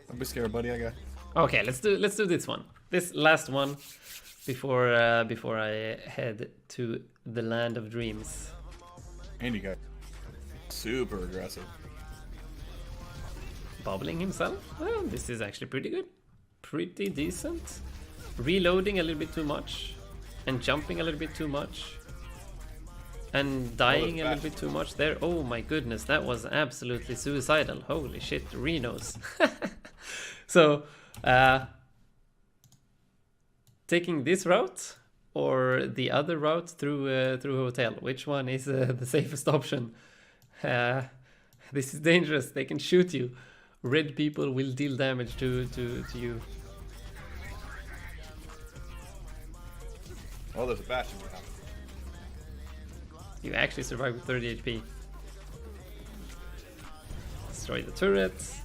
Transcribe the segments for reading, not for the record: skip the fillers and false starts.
Don't be scared, buddy. I got. Okay, let's do this one. This last one before I head to the land of dreams. And you got super aggressive. Bobbling himself? Well, this is actually pretty good. Pretty decent. Reloading a little bit too much. And jumping a little bit too much. And dying a little bit too much there. Oh my goodness, that was absolutely suicidal. Holy shit, Renos. So, taking this route or the other route through hotel? Which one is the safest option? This is dangerous. They can shoot you. Red people will deal damage to you. Oh, there's a bastion. You actually survive with 30 HP. Destroy the turrets.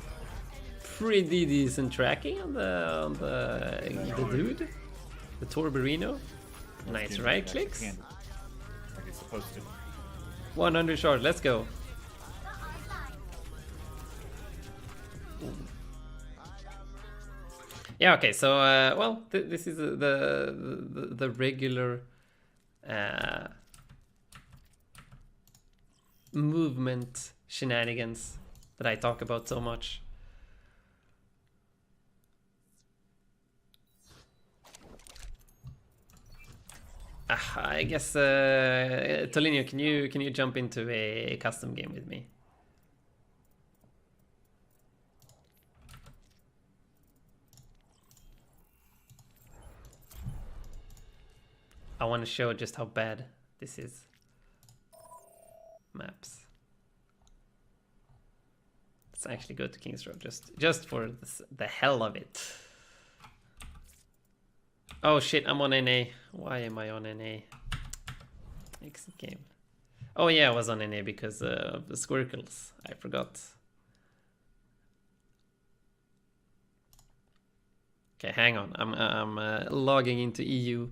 Pretty decent tracking on the dude. The Torberino. Nice right clicks. Like it's supposed to. 100 shard, let's go. Yeah, okay, so well, this is the regular movement shenanigans that I talk about so much. I guess Tolinho, can you jump into a custom game with me? I want to show just how bad this is. Maps. Let's actually go to King's Row just for the hell of it. Oh shit, I'm on NA. Why am I on NA? Exit game. Oh yeah, I was on NA because of the squircles. I forgot. Okay, hang on. I'm logging into EU.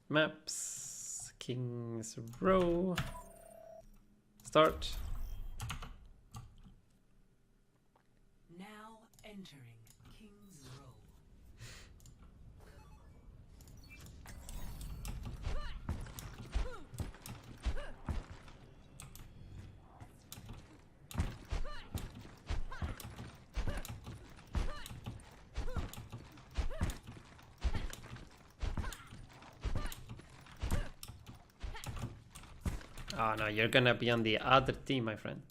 Maps, King's Row, start. Now entering King's Row. Oh no, you're gonna be on the other team, my friend.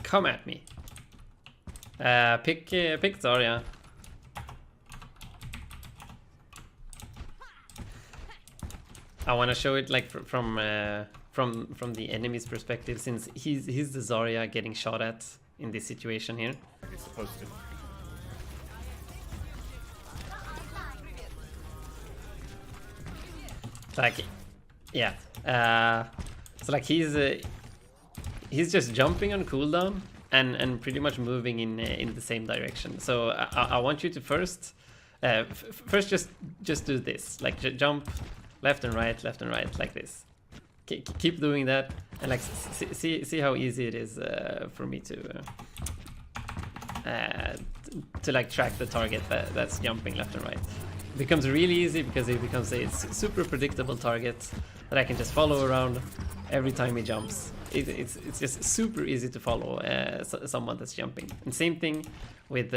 Come at me. Pick Zarya. I want to show it like from the enemy's perspective, since he's the Zarya getting shot at in this situation here. Like it's supposed to. Like, yeah. So like he's just jumping on cooldown and pretty much moving in the same direction. So I want you to first just do this, like jump left and right like this. Keep doing that, and like see how easy it is for me to like track the target that's jumping left and right. It becomes really easy because it becomes a super predictable target that I can just follow around every time he jumps. It's just super easy to follow someone that's jumping. And same thing with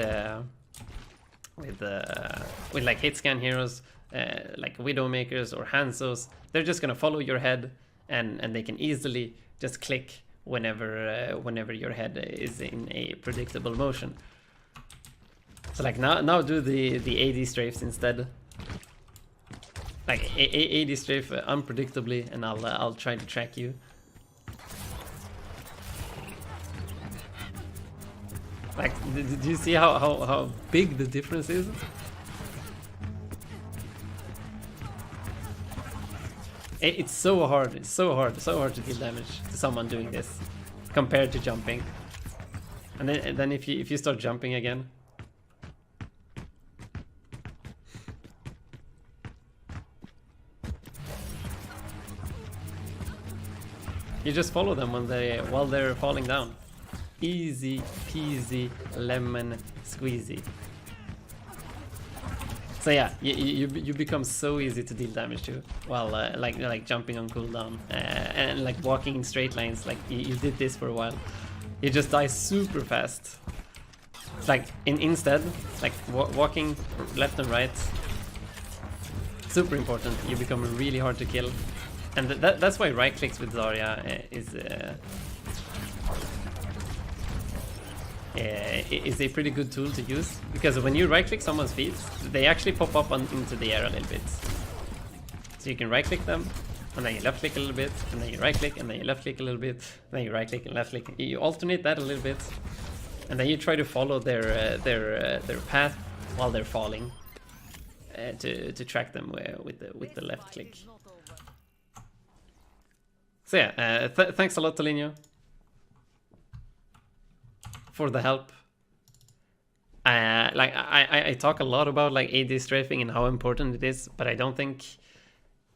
like hit scan heroes, like Widowmakers or Hanzos. They're just gonna follow your head, and they can easily just click whenever your head is in a predictable motion. So like now do the AD strafes instead. Like AD strafe unpredictably, and I'll try to track you. Like, did you see how big the difference is? It's so hard. It's so hard to deal damage to someone doing this compared to jumping. And then if you start jumping again. You just follow them while they're falling down. Easy peasy lemon squeezy. So yeah, you become so easy to deal damage to while like jumping on cooldown and like walking in straight lines. Like you did this for a while. You just die super fast. Like instead, like walking left and right. Super important. You become really hard to kill. And that's why right clicks with Zarya is a pretty good tool to use, because when you right click someone's feet, they actually pop up into the air a little bit. So you can right click them, and then you left click a little bit, and then you right click, and then you left click a little bit, and then you right click and left click. You alternate that a little bit, and then you try to follow their path while they're falling to track them with the left click. So yeah, thanks a lot, Tolinho, for the help. Like I talk a lot about like AD strafing and how important it is, but I don't think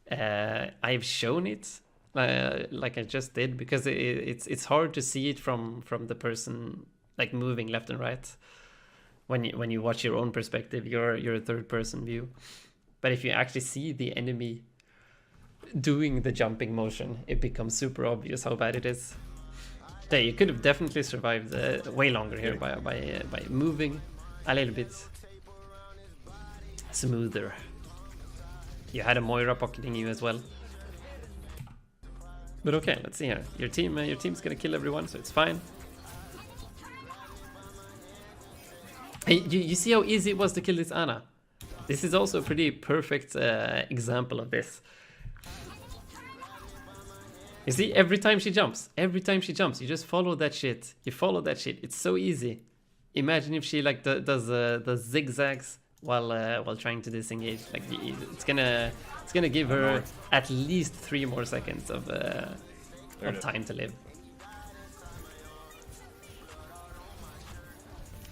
I've shown it like I just did, because it's hard to see it from the person like moving left and right. When you watch your own perspective, you're a third person view. But if you actually see the enemy doing the jumping motion, it becomes super obvious how bad it is. Yeah, you could have definitely survived way longer here by moving a little bit smoother. You had a Moira pocketing you as well. But okay, let's see here. Your team's gonna kill everyone, so it's fine. Hey, you see how easy it was to kill this Ana? This is also a pretty perfect example of this. You see, every time she jumps, you just follow that shit. You follow that shit. It's so easy. Imagine if she like does the zigzags while trying to disengage. Like it's gonna give her at least 3 more seconds of time to live.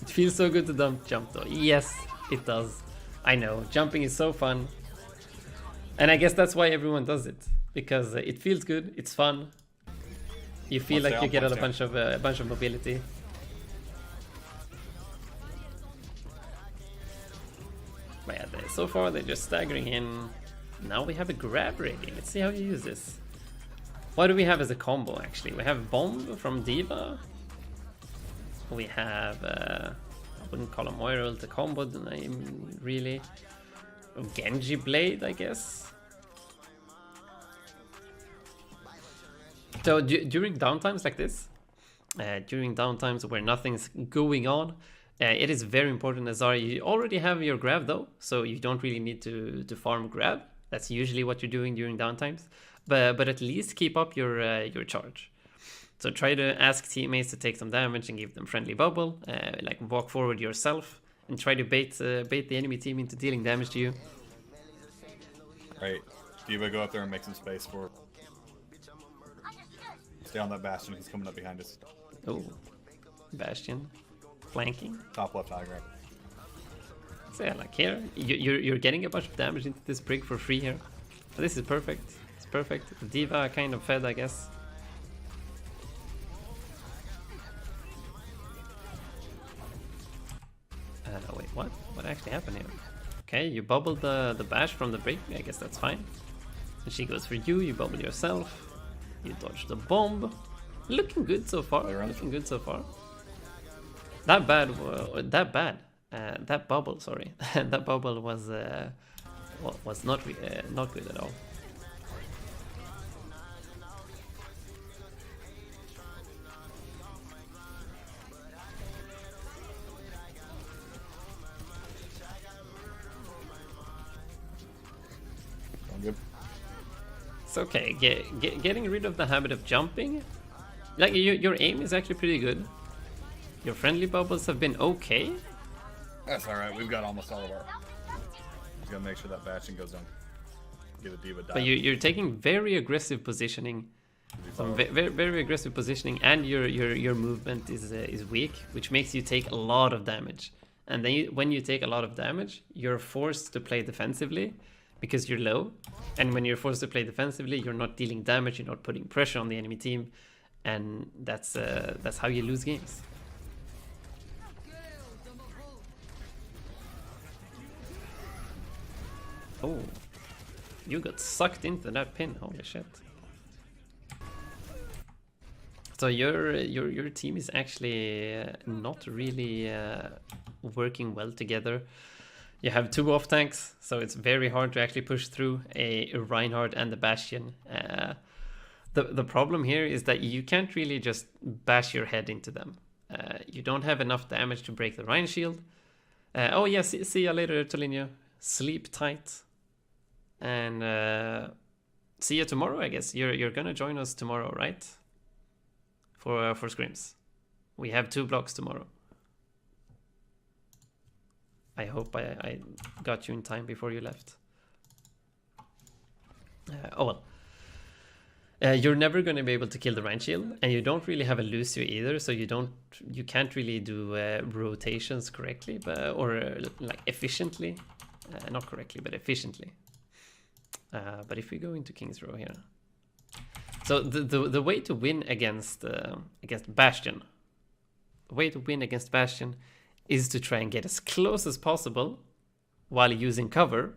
It feels so good to jump though. Yes, it does. I know, jumping is so fun, and I guess that's why everyone does it. Because it feels good, it's fun. You feel like you get a bunch of mobility. But yeah, so far they're just staggering in. Now we have a grab ready. Let's see how you use this. What do we have as a combo actually? We have Bomb from D.Va. We have I wouldn't call a Moira ult a combo name really. Genji Blade, I guess. So during downtimes like this, during downtimes where nothing's going on, it is very important as Zarya. You already have your grab though, so you don't really need to farm grab. That's usually what you're doing during downtimes. But at least keep up your charge. So try to ask teammates to take some damage and give them friendly bubble. Like walk forward yourself and try to bait the enemy team into dealing damage to you. Right, D.Va, go up there and make some space for. Stay on that Bastion, he's coming up behind us. Oh, Bastion, flanking. Top left high grab. So yeah, like here, you're getting a bunch of damage into this brig for free here. So this is perfect. It's perfect. D.Va kind of fed, I guess. Wait, what? What actually happened here? Okay, you bubbled the bash from the brig. I guess that's fine. And she goes for you. You bubble yourself. You dodge the bomb. Looking good so far. Looking good so far. That bubble, sorry. That bubble was not good at all. Good. It's okay. Getting rid of the habit of jumping. Like your aim is actually pretty good. Your friendly bubbles have been okay. That's alright, we've got almost all of our. Just gotta make sure that Bastion goes down. get a diva dive. But you're taking very aggressive positioning, some very aggressive positioning, and your movement is weak, which makes you take a lot of damage. And then when you take a lot of damage, you're forced to play defensively because you're low. And when you're forced to play defensively, you're not dealing damage, you're not putting pressure on the enemy team, and that's how you lose games. Oh, you got sucked into that pin. Holy shit. So your team is actually not really working well together. You have 2 off tanks, so it's very hard to actually push through a Reinhardt and the Bastion. The problem here is that you can't really just bash your head into them. You don't have enough damage to break the Rein shield. Oh yeah, see ya later, Tolinho. Sleep tight. And see you tomorrow, I guess. You're gonna join us tomorrow, right? For scrims. We have 2 blocks tomorrow. I hope I got you in time before you left. Oh well. You're never going to be able to kill the Rein shield, and you don't really have a Lucio either, so you can't really do rotations correctly, or like efficiently. Not correctly, but efficiently. But if we go into King's Row here, so the way to win against Bastion, is to try and get as close as possible while using cover,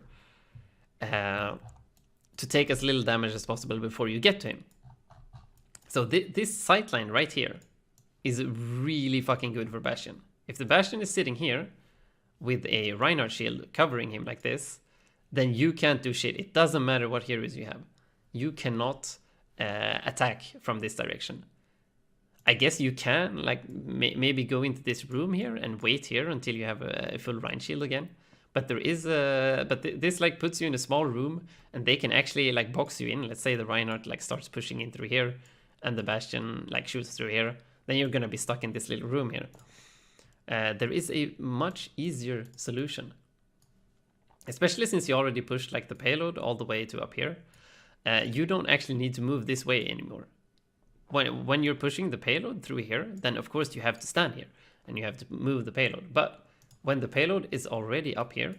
to take as little damage as possible before you get to him. So this sightline right here is really fucking good for Bastion. If the Bastion is sitting here with a Reinhardt shield covering him like this, then you can't do shit. It doesn't matter what heroes you have. You cannot attack from this direction. I guess you can like maybe go into this room here and wait here until you have a full Rein shield again. But there is this like puts you in a small room, and they can actually like box you in. Let's say the Reinhardt like starts pushing in through here, and the Bastion like shoots through here. Then you're gonna be stuck in this little room here. There is a much easier solution, especially since you already pushed like the payload all the way to up here. You don't actually need to move this way anymore. When you're pushing the payload through here, then of course you have to stand here and you have to move the payload. But when the payload is already up here,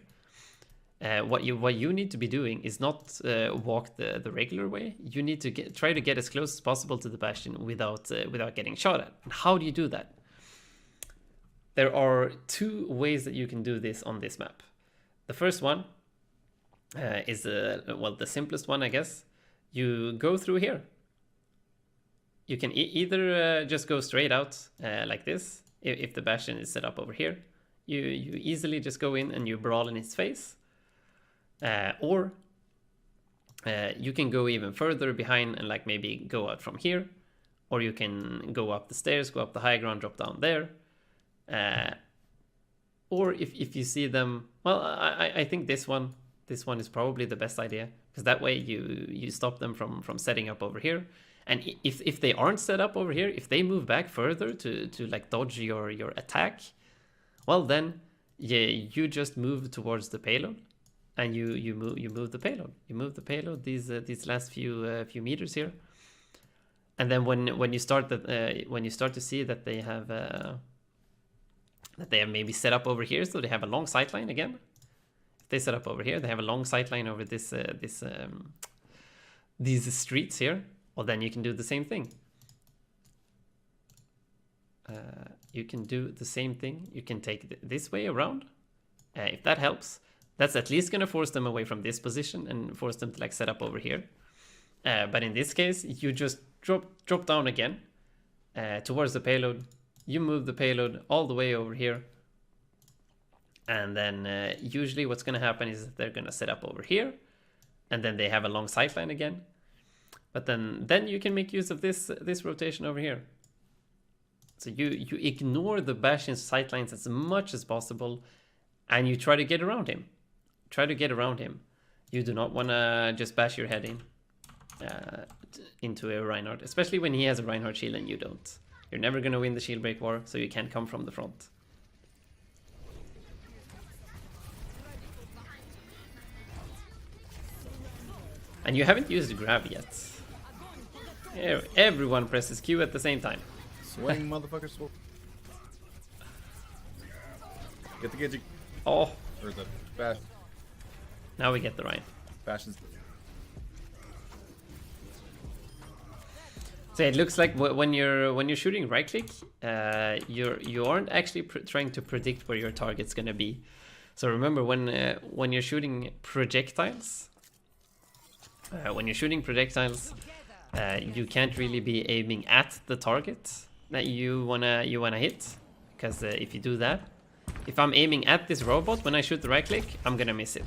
what you need to be doing is not walk the regular way. You need to try to get as close as possible to the Bastion without getting shot at. And how do you do that? There are 2 ways that you can do this on this map. The first one is well, the simplest one, I guess. You go through here. You can either just go straight out like this. If the Bastion is set up over here, you easily just go in and you brawl in his face. Or you can go even further behind and like maybe go out from here. Or you can go up the stairs, go up the high ground, drop down there. Or if you see them, well, I think this one is probably the best idea, because that way you stop them from setting up over here. And if they aren't set up over here, if they move back further to like dodge your attack, well then you just move towards the payload, and you move the payload. You move the payload these last few meters here, and then when you start to see that they have maybe set up over here, so they have a long sightline again. If they set up over here, they have a long sightline over these streets here. Well, then you can do the same thing. You can do the same thing. You can take this way around. If that helps, that's at least going to force them away from this position and force them to like set up over here. But in this case, you just drop down again towards the payload. You move the payload all the way over here. And then usually what's going to happen is that they're going to set up over here. And then they have a long sightline again. But then you can make use of this rotation over here. So you ignore the Bastion's sightlines as much as possible, and you try to get around him. You do not want to just bash your head into a Reinhardt, especially when he has a Reinhardt shield and you don't. You're never going to win the shield break war, so you can't come from the front. And you haven't used grab yet. Everyone presses Q at the same time. Swing, motherfucker, swing. Get the Gidget. Oh, Or the bash. now we get the Ryan. Bastions. So it looks like when you're shooting right click, you aren't actually trying to predict where your target's gonna be. So remember when you're shooting projectiles, you can't really be aiming at the target that you wanna hit, because if you do that, if I'm aiming at this robot when I shoot the right click, I'm gonna miss it.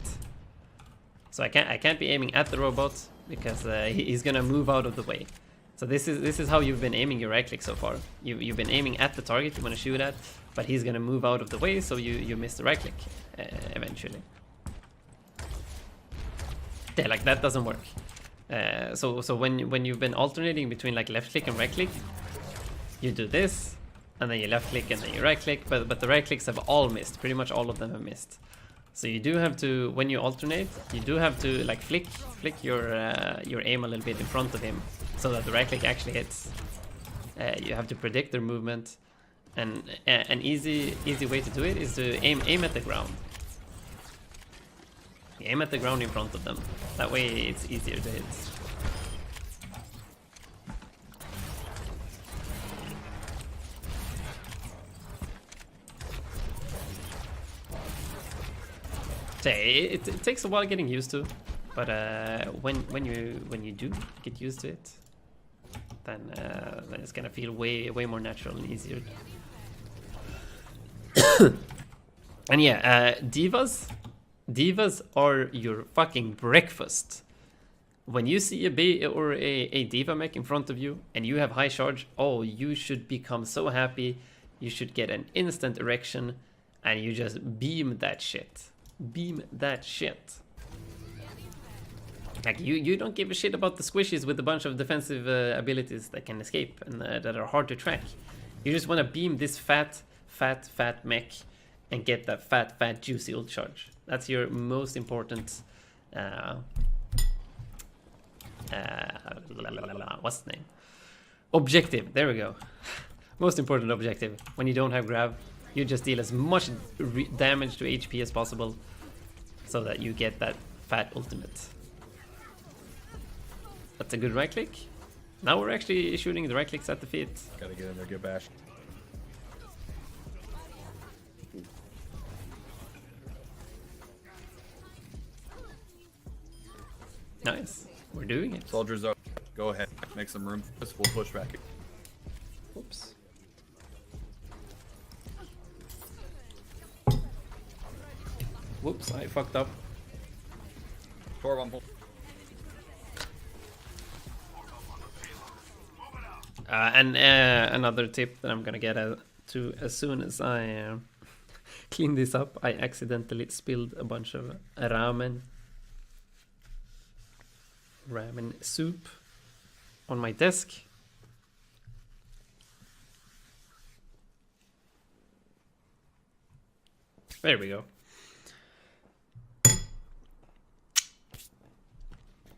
So I can't be aiming at the robot because he's gonna move out of the way. So this is how you've been aiming your right click so far. You've been aiming at the target you want to shoot at, but he's gonna move out of the way, so you miss the right click eventually. Yeah, like that doesn't work. So when you've been alternating between like left click and right click, you do this, and then you left click and then you right click, but the right clicks have all missed. Pretty much all of them have missed. So you do have to, when you alternate, you do have to like flick your aim a little bit in front of him, so that the right click actually hits. You have to predict their movement, and an easy way to do it is to aim at the ground. You aim at the ground in front of them. That way it's easier to hit. So it takes a while getting used to, but when you do get used to it, then it's gonna feel way more natural and easier. And yeah, divas are your fucking breakfast. When you see a diva mech in front of you and you have high charge, oh, you should become so happy. You should get an instant erection, and you just beam that shit. Beam that shit. Like you don't give a shit about the squishies with a bunch of defensive abilities that can escape and that are hard to track. You just want to beam this fat mech and get that fat juicy ult charge. That's your most important what's the name? Objective. There we go. Most important objective. When you don't have grab, you just deal as much damage to HP as possible, so that you get that fat ultimate. That's a good right click. Now we're actually shooting the right clicks at the feet. Gotta get in there, get bashed. Nice. We're doing it. Soldiers up. Go ahead. Make some room. We'll push back. Oops. Whoops, I fucked up. And another tip that I'm gonna get to as soon as I clean this up, I accidentally spilled a bunch of ramen soup on my desk. There we go.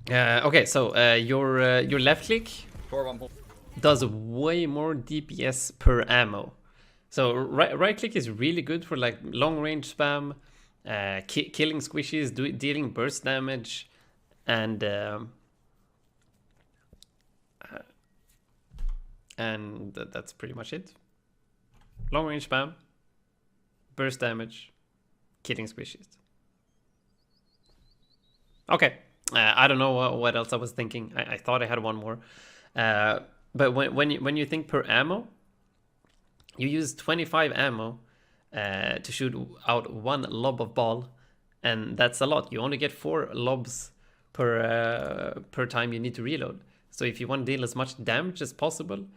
Okay, so your left click does way more DPS per ammo. So right click is really good for like long range spam, killing squishies, dealing burst damage, and that's pretty much it. Long range spam, burst damage, killing squishies. Okay. I don't know what else I was thinking. I thought I had one more. But when you think per ammo, you use 25 ammo to shoot out one lob of ball, and that's a lot. You only get 4 lobs per time you need to reload. So if you want to deal as much damage as possible,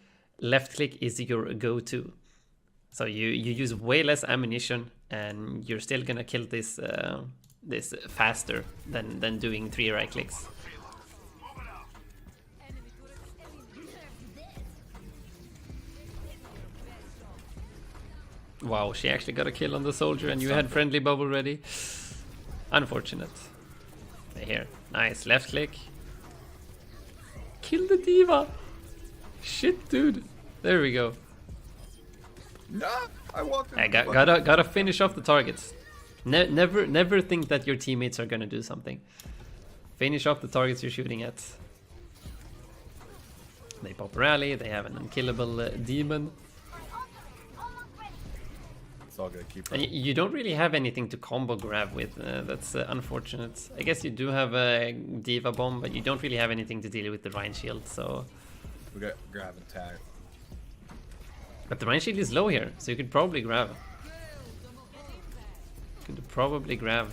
left click is your go-to. So you use way less ammunition, and you're still gonna kill this faster than doing 3 right clicks. Wow, she actually got a kill on the soldier and you had friendly bubble ready. Unfortunate. Here, nice left click. Kill the diva. Shit, dude. There we go. No, I walked in. I gotta finish off the targets. Never think that your teammates are gonna do something. Finish off the targets you're shooting at. They pop rally. They have an unkillable demon. It's all good. Keep And running. you don't really have anything to combo grab with. That's unfortunate. I guess you do have a diva bomb, but you don't really have anything to deal with the Rhine shield. So, We got grab and tag. but the Rhine shield is low here, so you could probably grab. Could probably grab.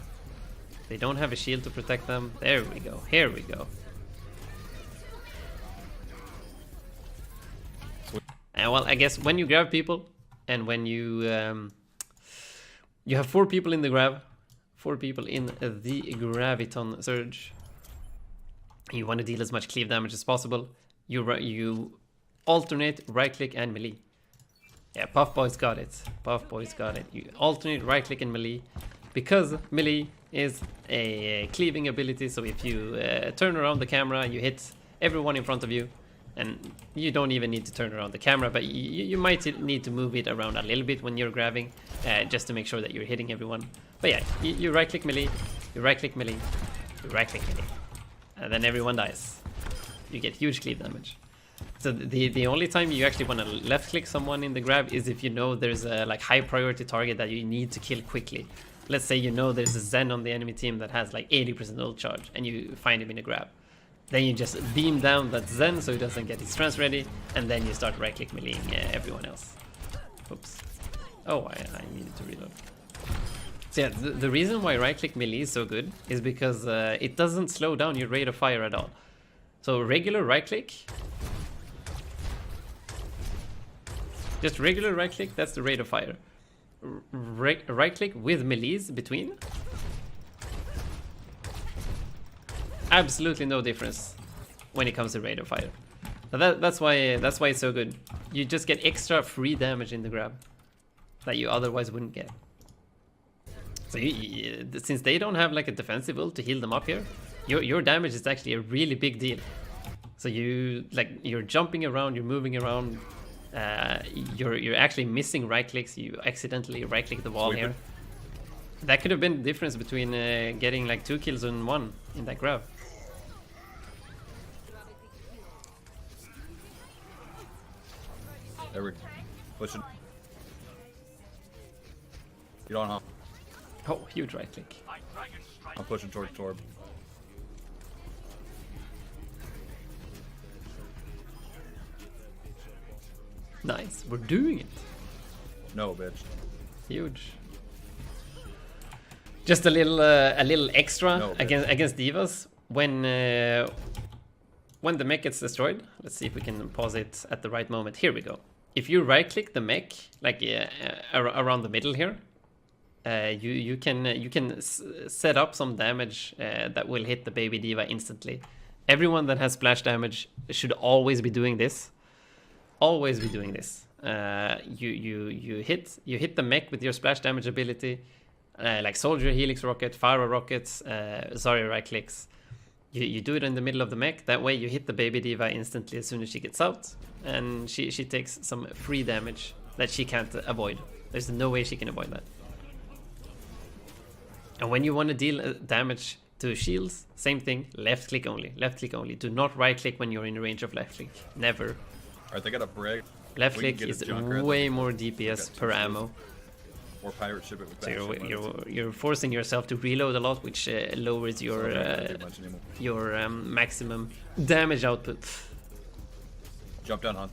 They don't have a shield to protect them. There we go. Here we go. And well, I guess when you grab people, and when you you have 4 people in the grab, 4 people in the graviton surge. You want to deal as much cleave damage as possible. You alternate right click and melee. Yeah, Puff Boy's got it. Puff Boy's got it. You alternate right click and melee because melee is a cleaving ability. So if you turn around the camera, you hit everyone in front of you. And you don't even need to turn around the camera, but you might need to move it around a little bit when you're grabbing, just to make sure that you're hitting everyone. But yeah, you right click melee, you right click melee, you right click melee, and then everyone dies. You get huge cleave damage. So the only time you actually want to left click someone in the grab is if you know there's a like high priority target that you need to kill quickly. Let's say you know there's a Zen on the enemy team that has like 80% ult charge and you find him in a grab. Then you just beam down that Zen so he doesn't get his trance ready, and then you start right click meleeing everyone else. Oops. Oh, I needed to reload. So yeah, the reason why right click melee is so good is because it doesn't slow down your rate of fire at all. So regular right click, just regular right click, that's the rate of fire. Right click with melees between, absolutely no difference when it comes to rate of fire. That's why it's so good. You just get extra free damage in the grab that you otherwise wouldn't get. So since they don't have like a defensive ult to heal them up here, your damage is actually a really big deal. So you're jumping around, you're moving around, you're actually missing right clicks. You accidentally right click the wall here. That could have been the difference between getting like 2 kills in 1 in that grab. There we go. Pushing. Get on, huh? Oh, huge right click. I'm pushing towards Torb. Nice, we're doing it. No, bitch. Huge. Just a little extra No, against divas when the mech gets destroyed. Let's see if we can pause it at the right moment. Here we go. If you right click the mech like around the middle here, you can set up some damage that will hit the baby diva instantly. Everyone that has splash damage should always be doing this. Always be doing this. You hit the mech with your splash damage ability, like Soldier, Helix Rocket, Pharaoh Rockets, Zarya right clicks. You do it in the middle of the mech. That way you hit the baby diva instantly as soon as she gets out, and she takes some free damage that she can't avoid. There's no way she can avoid that. And when you want to deal damage to shields, same thing, left click only. Left click only. Do not right click when you're in range of left click. Never. Alright, they got a brig. Left click is way more DPS per ammo. Or pirate ship it with So you're forcing yourself to reload a lot, which lowers your maximum damage output. Jump down, Hunt.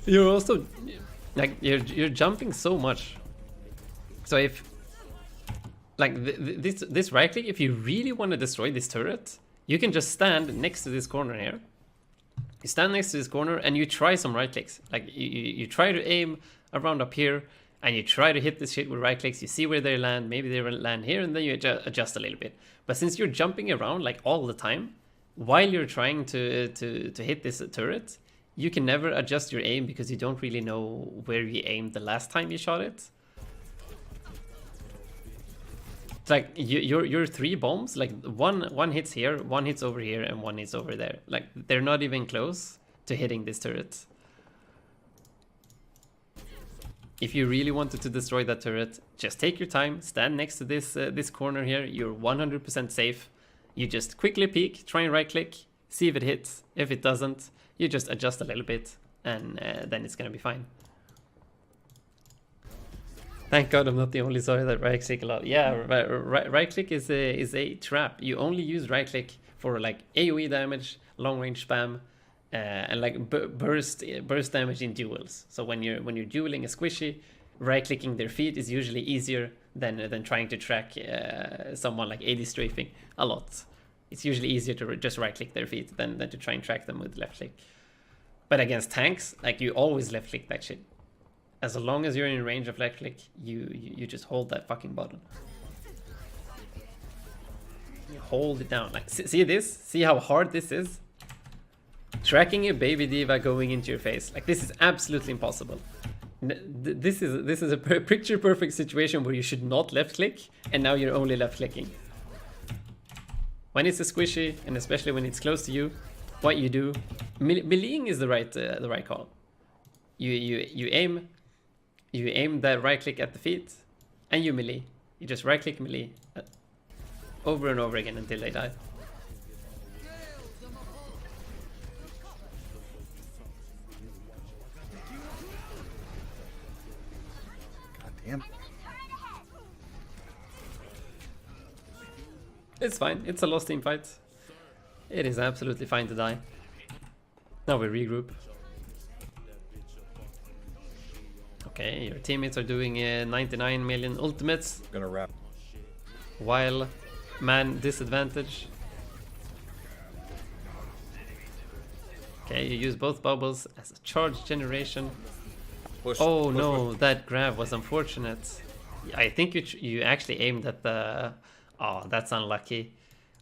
You're also like you're jumping so much. So if like this right click, if you really want to destroy this turret, you can just stand next to this corner here. You stand next to this corner and you try some right clicks. Like you try to aim around up here and you try to hit this shit with right clicks. You see where they land. Maybe they land here, and then you adjust a little bit. But since you're jumping around like all the time while you're trying to hit this turret, you can never adjust your aim because you don't really know where you aimed the last time you shot it. It's like your 3 bombs, like one hits here, one hits over here, and one hits over there. Like they're not even close to hitting this turret. If you really wanted to destroy that turret, just take your time, stand next to this corner here. You're 100% safe. You just quickly peek, try and right click, see if it hits. If it doesn't, you just adjust a little bit, and then it's gonna be fine. Thank God I'm not the only Zarya that right click a lot. Yeah, right click is a trap. You only use right click for like AoE damage, long range spam, and like burst damage in duels. So when you're dueling a squishy, right clicking their feet is usually easier than trying to track someone like AD strafing a lot. It's usually easier to just right click their feet than to try and track them with left click. But against tanks, like you always left click that shit. As long as you're in range of left click, you just hold that fucking button. You hold it down. Like see this? See how hard this is? Tracking a baby diva going into your face. Like this is absolutely impossible. This is a picture perfect situation where you should not left click, and now you're only left clicking. When it's a squishy, and especially when it's close to you, what you do, meleeing is the right call. You aim that right click at the feet, and you melee. You just right click melee over and over again until they die. God damn. It's fine. It's a lost team fight. It is absolutely fine to die. Now we regroup. Okay, your teammates are doing 99 million ultimates. I'm gonna wrap. While man disadvantage. Okay, you use both bubbles as a charge generation. Push, Oh push, no, push. that grab was unfortunate. I think you actually aimed at the... Oh, that's unlucky.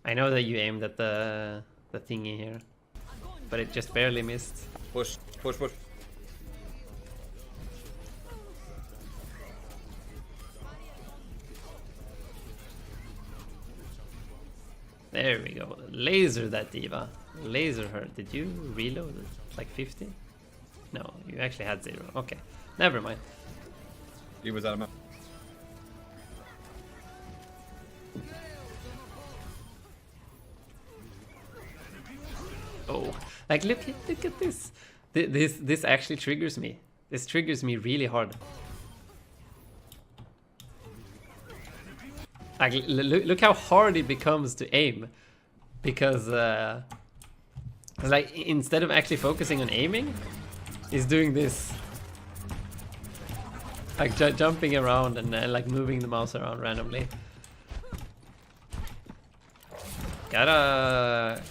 I know that you aimed at the thingy here, but it just barely missed. Push, push, push. There we go. Laser that diva. Laser her. Did you reload it? Like 50? No, you actually had 0. Okay, never mind. He was out of map. Oh, like look at this. This actually triggers me. This triggers me really hard. Like look how hard it becomes to aim, because like instead of actually focusing on aiming, he's doing this, like jumping around and like moving the mouse around randomly. Gotta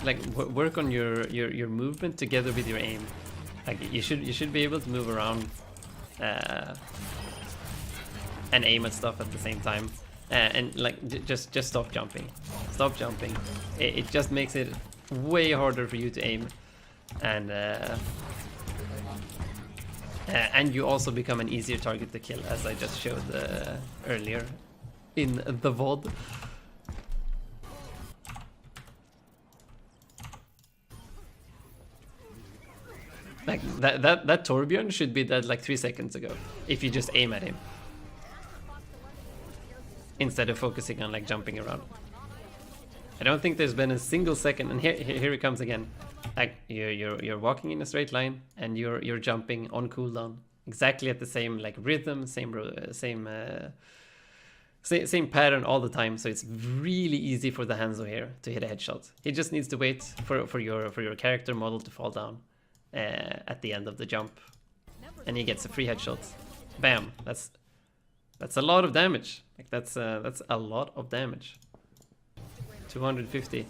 like work on your movement together with your aim. Like you should be able to move around and aim at stuff at the same time, and like just stop jumping. Stop jumping. It just makes it way harder for you to aim, and you also become an easier target to kill, as I just showed earlier in the VOD. Like that Torbjorn should be dead like 3 seconds ago if you just aim at him instead of focusing on like jumping around. I don't think there's been a single second, and here it comes again. Like you're walking in a straight line and you're jumping on cooldown, exactly at the same like rhythm, same pattern all the time. So it's really easy for the Hanzo here to hit a headshot. He just needs to wait for your character model to fall down at the end of the jump, and he gets a free headshot. Bam! That's a lot of damage. Like that's a lot of damage. 250.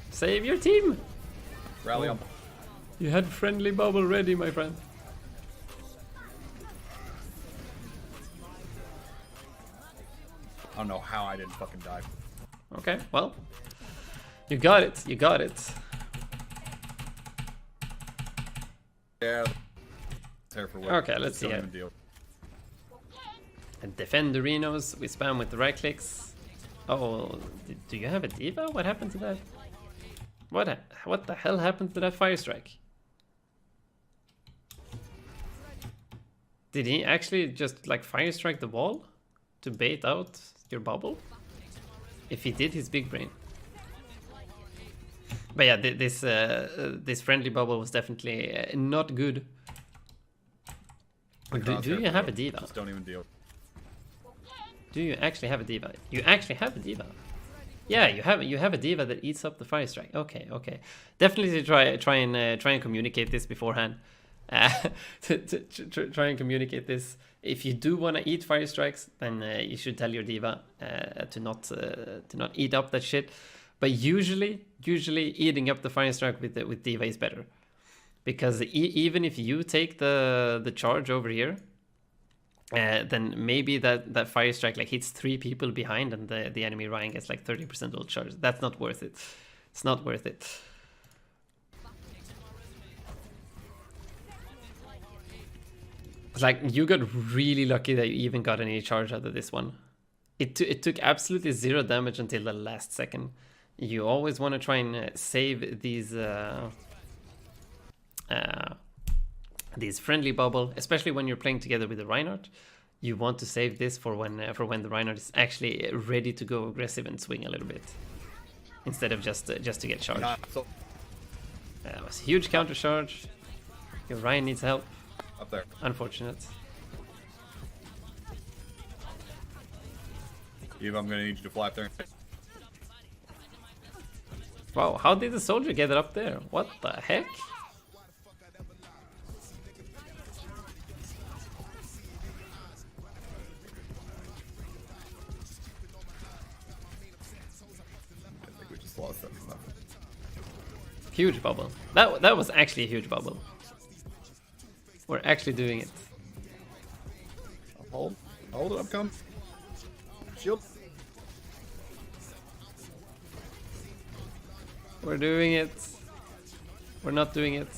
Save your team! Rally Oh. up. You had friendly bubble ready, my friend. I don't know how I didn't fucking die. Okay, well, you got it. You got it. Yeah. There for what? Okay, let's see Don't here. even deal. And defend the Renos. We spam with the right clicks. Oh, do you have a diva? What happened to that? What the hell happened to that fire strike? Did he actually just like fire strike the wall to bait out your bubble? If he did, he's big brain. But yeah, this friendly bubble was definitely not good. Do you have a diva? Just don't even deal. Do you actually have a diva? You actually have a diva. Yeah, you have a diva that eats up the fire strike. Okay, okay. Definitely try and communicate this beforehand. Try and communicate this. If you do want to eat fire strikes, then you should tell your diva to not eat up that shit. But usually eating up the fire strike with diva is better, because even if you take the charge over here, then maybe that fire strike like hits 3 people behind, and the enemy Ryan gets like 30% ult charge. That's not worth it. It's not worth it. Like, you got really lucky that you even got any charge out of this one. It took absolutely 0 damage until the last second. You always want to try and save these friendly bubble, especially when you're playing together with the Reinhardt. You want to save this for when the Reinhardt is actually ready to go aggressive and swing a little bit, instead of just to get charged. That was a huge counter charge. Your Ryan needs help. Up there. Unfortunate. Eva, I'm gonna need you to fly up there. Wow, how did the soldier get it up there? What the heck? I think we just lost that. Huge bubble. That was actually a huge bubble. We're actually doing it. Hold it, I'm coming. Shield. We're doing it. We're not doing it.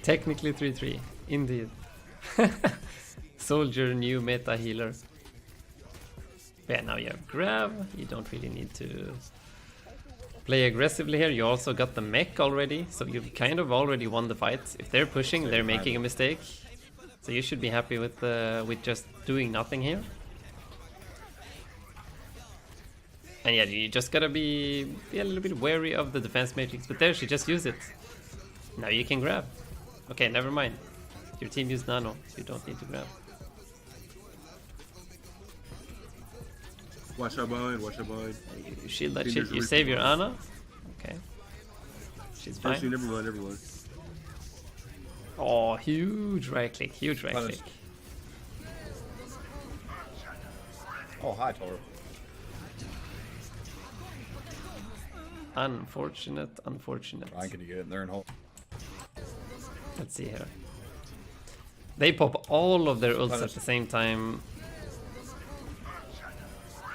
Technically 3-3, indeed. Soldier, new meta healer. Yeah, now you have grab. You don't really need to play aggressively here. You also got the mech already, so you've kind of already won the fight. If they're pushing, they're making a mistake. So you should be happy with just doing nothing here. And yeah, you just gotta be a little bit wary of the defense matrix. But there, she just used it. Now you can grab. Okay, never mind. Your team used nano, so you don't need to grab. Watch out behind, watch out behind. You shield that shit. You save your Ana. Okay. She's fine. Actually, never mind, never mind. Oh, huge right click, huge right click. Oh, hi, Toro. Unfortunate, unfortunate. Ryan, can you get in there and hold? Let's see here. They pop all of their ults at the same time.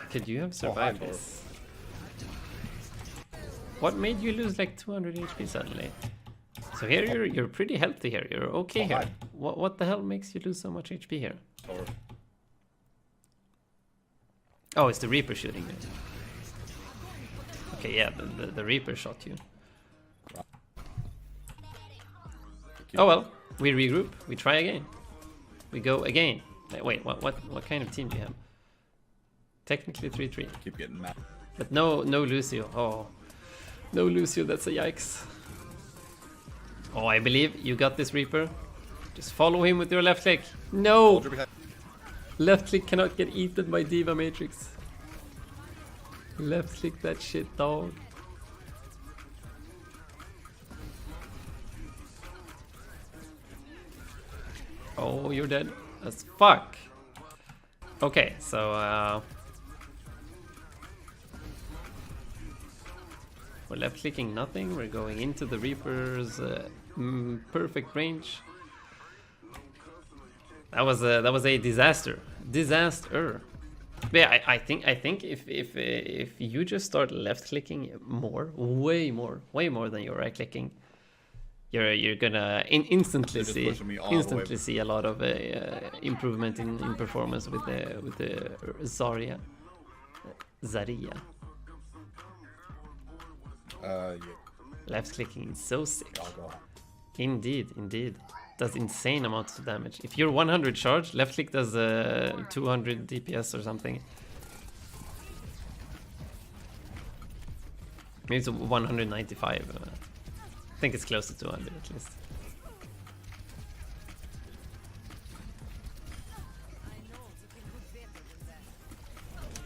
Could you have survived this? What made you lose like 200 HP suddenly? So here you're pretty healthy here. You're okay here. What the hell makes you lose so much HP here? Toro. Oh, it's the Reaper shooting you. Okay, yeah, the Reaper shot you. Oh well, we regroup. We try again. We go again. Wait, what kind of team do you have? Technically 3-3. Keep getting mad. But no Lucio. Oh, no Lucio. That's a yikes. Oh, I believe you got this, Reaper. Just follow him with your left click. No, left click cannot get eaten by Diva Matrix. Left click that shit, dog. Oh, you're dead as fuck. Okay, so we're left clicking nothing. We're going into the Reaper's perfect range. That was a disaster. Disaster. But yeah, I think if you just start left clicking more, way more than you're right clicking, you're gonna instantly They're just see pushing me all the way. a lot of improvement in performance with the Zarya. Zarya. Yeah. Left clicking is so sick. I'll go. Indeed. Does insane amounts of damage. If you're 100 charge, left click does 200 DPS or something. Maybe it's 195. I think it's close to 200 at least.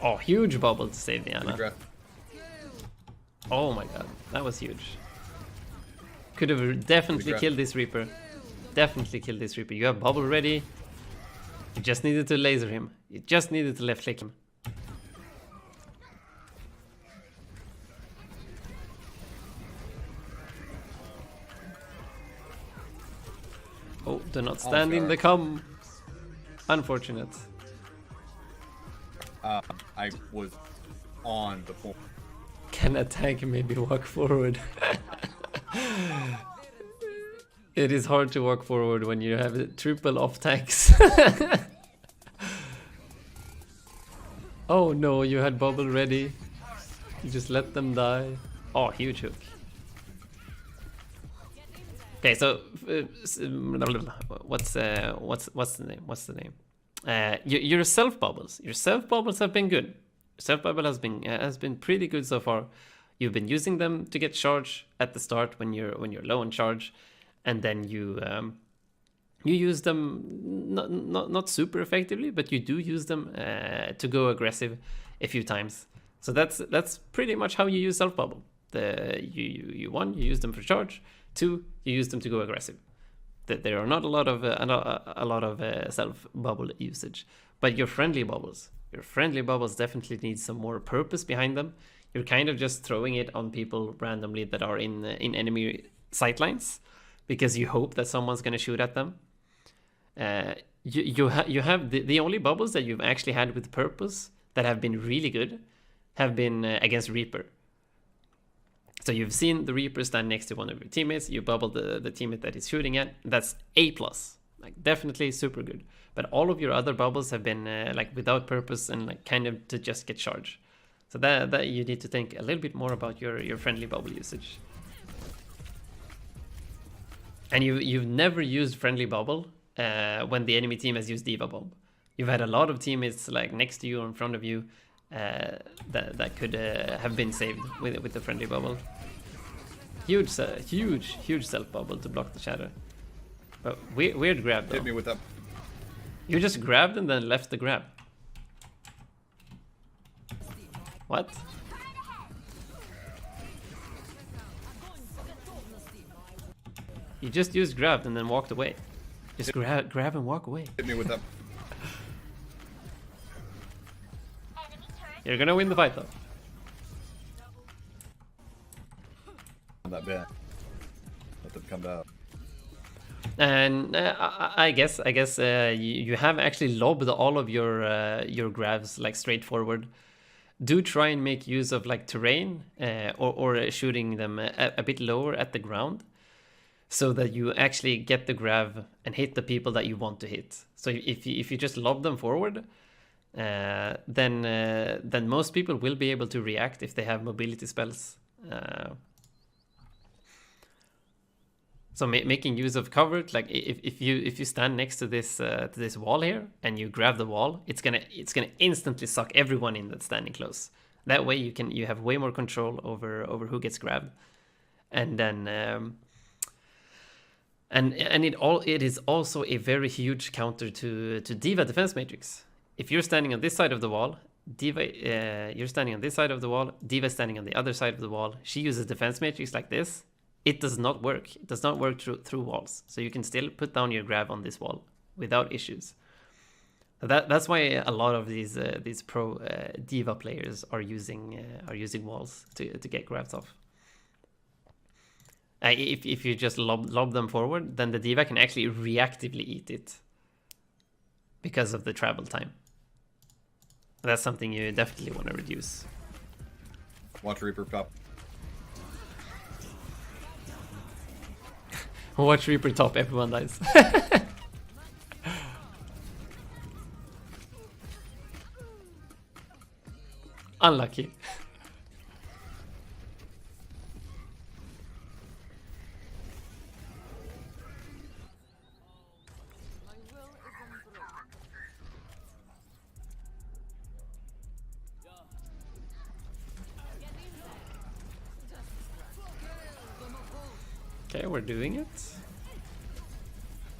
Oh, huge bubble to save the Ana. Regret. Oh my god, that was huge. Could have definitely killed this Reaper. Definitely killed this Reaper. You have bubble ready. You just needed to laser him. You just needed to left click him. Oh, do not stand in the cum. Unfortunate. I was on the point. Can a tank maybe walk forward? It is hard to walk forward when you have triple off tanks. Oh no, you had bubble ready. You just let them die. Oh, huge hook. Okay, so what's the name? What's the name? Your self bubbles. Your self bubbles have been good. Self bubble has been pretty good so far. You've been using them to get charge at the start when you're low on charge, and then you use them not super effectively, but you do use them to go aggressive a few times. So that's pretty much how you use self bubble. You use them for charge. 2, you use them to go aggressive. There are not a lot of self bubble usage, but your friendly bubbles definitely need some more purpose behind them. You're kind of just throwing it on people randomly that are in enemy sightlines, because you hope that someone's gonna shoot at them. You have the only bubbles that you've actually had with purpose that have been really good have been against Reaper. So you've seen the Reaper stand next to one of your teammates, you bubble the teammate that he's shooting at. That's A+. Like, definitely super good. But all of your other bubbles have been like without purpose and like kind of to just get charge. So that you need to think a little bit more about your friendly bubble usage. And you've never used friendly bubble when the enemy team has used Diva Bomb. You've had a lot of teammates like next to you or in front of you that could have been saved with the friendly bubble. Huge self bubble to block the shatter. But weird grab though. Hit me with that. You just grabbed and then left the grab. What? You just used grabbed and then walked away. Just grab and walk away. Hit me with that. You're gonna win the fight though. That bad. Let them come out. And I guess you have actually lobbed all of your grabs like straightforward. Do try and make use of like terrain or shooting them a bit lower at the ground, so that you actually get the grab and hit the people that you want to hit. So if you just lob them forward, then most people will be able to react if they have mobility spells. So making use of cover, like if you stand next to this wall here and you grab the wall, it's gonna instantly suck everyone in that's standing close. That way you have way more control over who gets grabbed, and then it is also a very huge counter to Diva defense matrix. If you're standing on this side of the wall, you're standing on this side of the wall, Diva is standing on the other side of the wall. She uses defense matrix like this. It does not work. It does not work through walls. So you can still put down your grab on this wall without issues. That's why a lot of these pro Diva players are using walls to get grabs off. If you just lob them forward, then the Diva can actually reactively eat it. because of the travel time. That's something you definitely want to reduce. Watch Reaper pop. Watch Reaper top, everyone dies. Unlucky. Okay, we're doing it.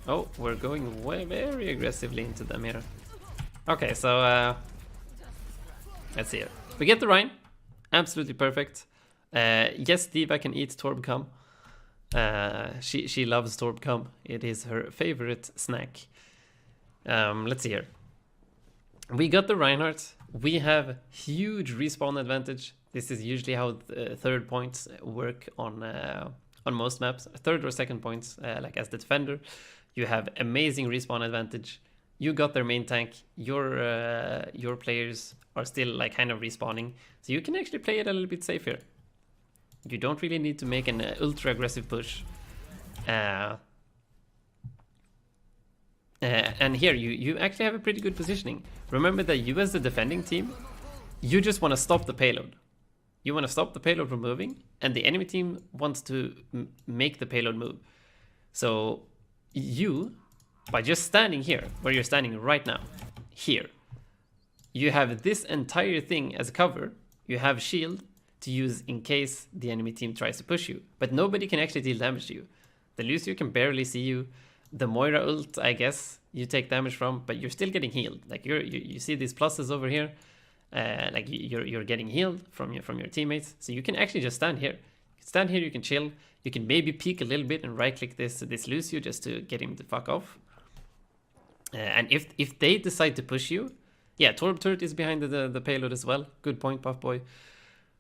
Oh, we're going way very aggressively into them here. Okay, so let's see it. We get the Rhine. Absolutely perfect. Yes, Diva can eat Torbcom. She loves Torbcom. It is her favorite snack. Let's see here. We got the Reinhardt. We have huge respawn advantage. This is usually how the third points work on most maps. Third or second points, like as the defender. You have amazing respawn advantage. You got their main tank. Your players are still like kind of respawning, so you can actually play it a little bit safer. You don't really need to make an ultra aggressive push. And here you actually have a pretty good positioning. Remember that you as the defending team, you just want to stop the payload. You want to stop the payload from moving, and the enemy team wants to make the payload move. So you, by just standing here, where you're standing right now, here, you have this entire thing as cover. You have shield to use in case the enemy team tries to push you, but nobody can actually deal damage to you. The Lucio can barely see you. The Moira ult, I guess, you take damage from, but you're still getting healed. Like you see these pluses over here, like you're getting healed from your teammates. So you can actually just stand here. Stand here, you can chill. You can maybe peek a little bit and right click this Lucio just to get him to fuck off. And if they decide to push you, yeah, Torb turret is behind the payload as well. Good point, Puff Boy.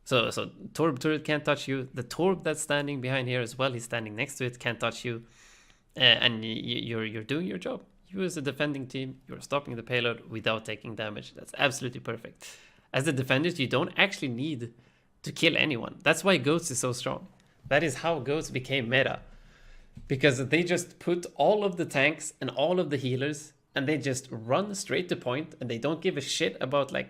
So Torb turret can't touch you. The Torb that's standing behind here as well, he's standing next to it, can't touch you. And you're doing your job. You as a defending team, you're stopping the payload without taking damage. That's absolutely perfect. As the defenders, you don't actually need to kill anyone. That's why Ghost is so strong. That is how Ghost became meta. Because they just put all of the tanks and all of the healers, and they just run straight to point, and they don't give a shit about like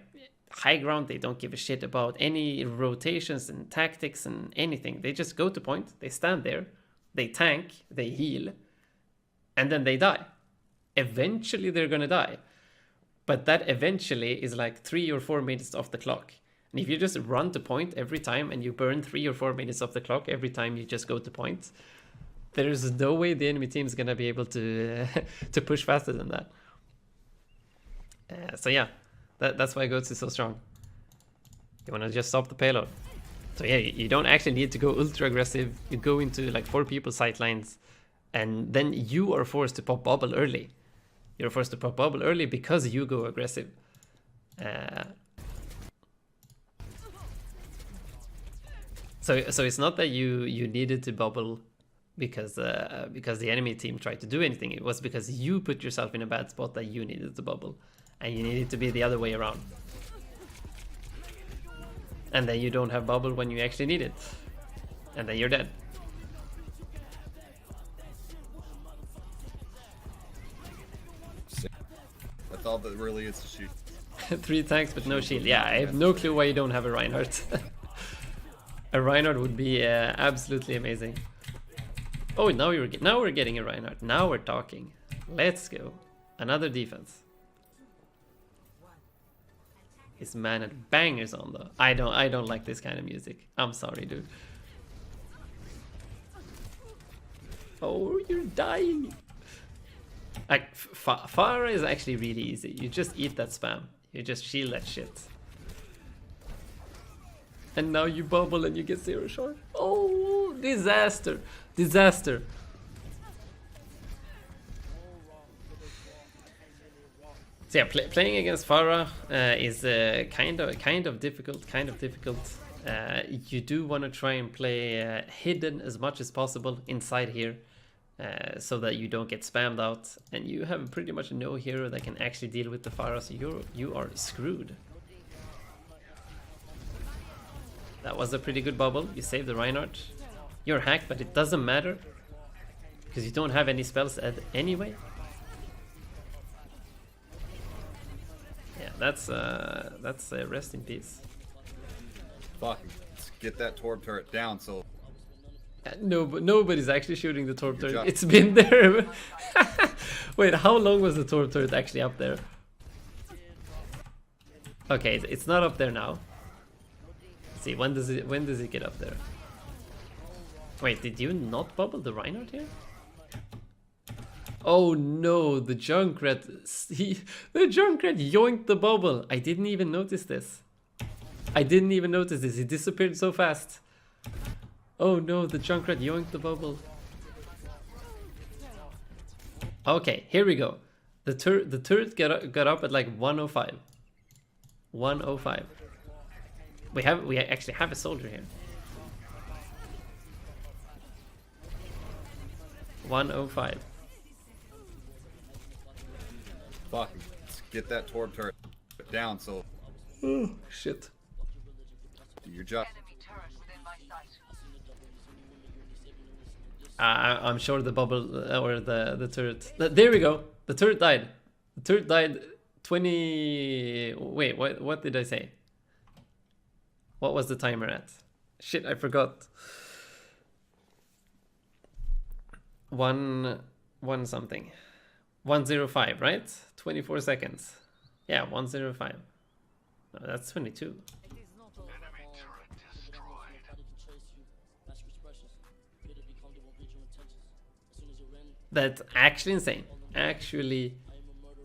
high ground. They don't give a shit about any rotations and tactics and anything. They just go to point, they stand there, they tank, they heal, and then they die. Eventually they're gonna die. But that eventually is like 3 or 4 minutes off the clock. And if you just run to point every time and you burn 3 or 4 minutes off the clock every time you just go to point, there's no way the enemy team is gonna be able to to push faster than that. So yeah, that's why Goats is so strong. You wanna just stop the payload. So yeah, you don't actually need to go ultra aggressive. You go into like 4 people sight lines, and then you are forced to pop bubble early. You're forced to pop bubble early because you go aggressive. So it's not that you needed to bubble because the enemy team tried to do anything. It was because you put yourself in a bad spot that you needed to bubble, and you needed to be the other way around. And then you don't have bubble when you actually need it, and then you're dead. That's all that really is to shoot. 3 tanks but no shield. Yeah, I have no clue why you don't have a Reinhardt. A Reinhardt would be absolutely amazing. Oh, now we're getting a Reinhardt. Now we're talking. Let's go. Another defense. His man had bangers on though. I don't like this kind of music. I'm sorry, dude. Oh, you're dying. Like Pharah is actually really easy. You just eat that spam. You just shield that shit. And now you bubble and you get 0 short. Oh, disaster. Disaster. So yeah, playing against Pharah is kind of difficult. You do want to try and play hidden as much as possible inside here. so that you don't get spammed out, and you have pretty much no hero that can actually deal with the Pharah, so you are screwed. That was a pretty good bubble. You saved the Reinhardt. You're hacked, but it doesn't matter because you don't have any spells anyway. Yeah, that's rest in peace. Fuck. Let's get that Torb turret down so... No, but nobody's actually shooting the Torb turret. job. It's been there. Wait, how long was the Torb turret actually up there? Okay, it's not up there now. Let's see, when does it get up there? Wait, did you not bubble the Reinhardt here? Oh no, the Junkrat, the Junkrat yoinked the bubble. I didn't even notice this. He disappeared so fast. Oh no, the Junkrat yoinked the bubble. Okay, here we go. The turret got up at like 105. 105. We actually have a soldier here. 105. Fuck. Let's get that Torb turret down so... Oh shit. Do your job. I'm sure the bubble or the turret. There we go. The turret died. The turret died 20. Wait, what did I say? What was the timer at? Shit, I forgot. One something. 105, right? 24 seconds. Yeah, 105. No, that's 22. That's actually insane. Actually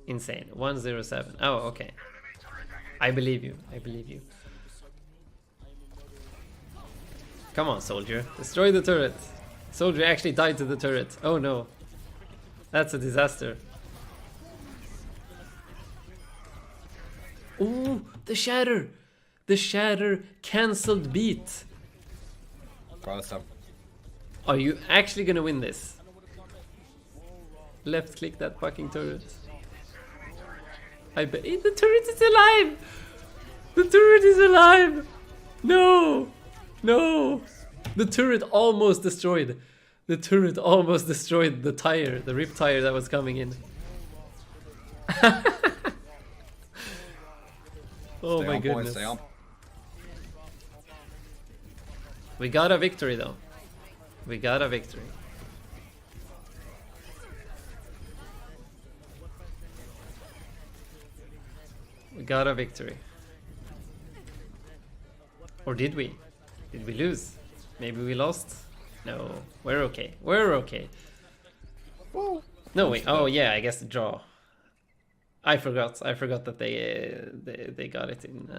insane. 107. Oh, okay. I believe you. I believe you. Come on, soldier. Destroy the turret. Soldier actually died to the turret. Oh no. That's a disaster. Ooh, the shatter. The shatter cancelled beat. Are you actually gonna win this? Left click that fucking turret. I bet the turret is alive! The turret is alive! No! No! The turret almost destroyed. The turret almost destroyed the tire, the rip tire that was coming in. Oh my goodness. We got a victory though. We got a victory. We got a victory. Or did we? Did we lose? Maybe we lost? No, we're okay. We're okay. No, wait. Oh yeah, I guess the draw. I forgot that they got it in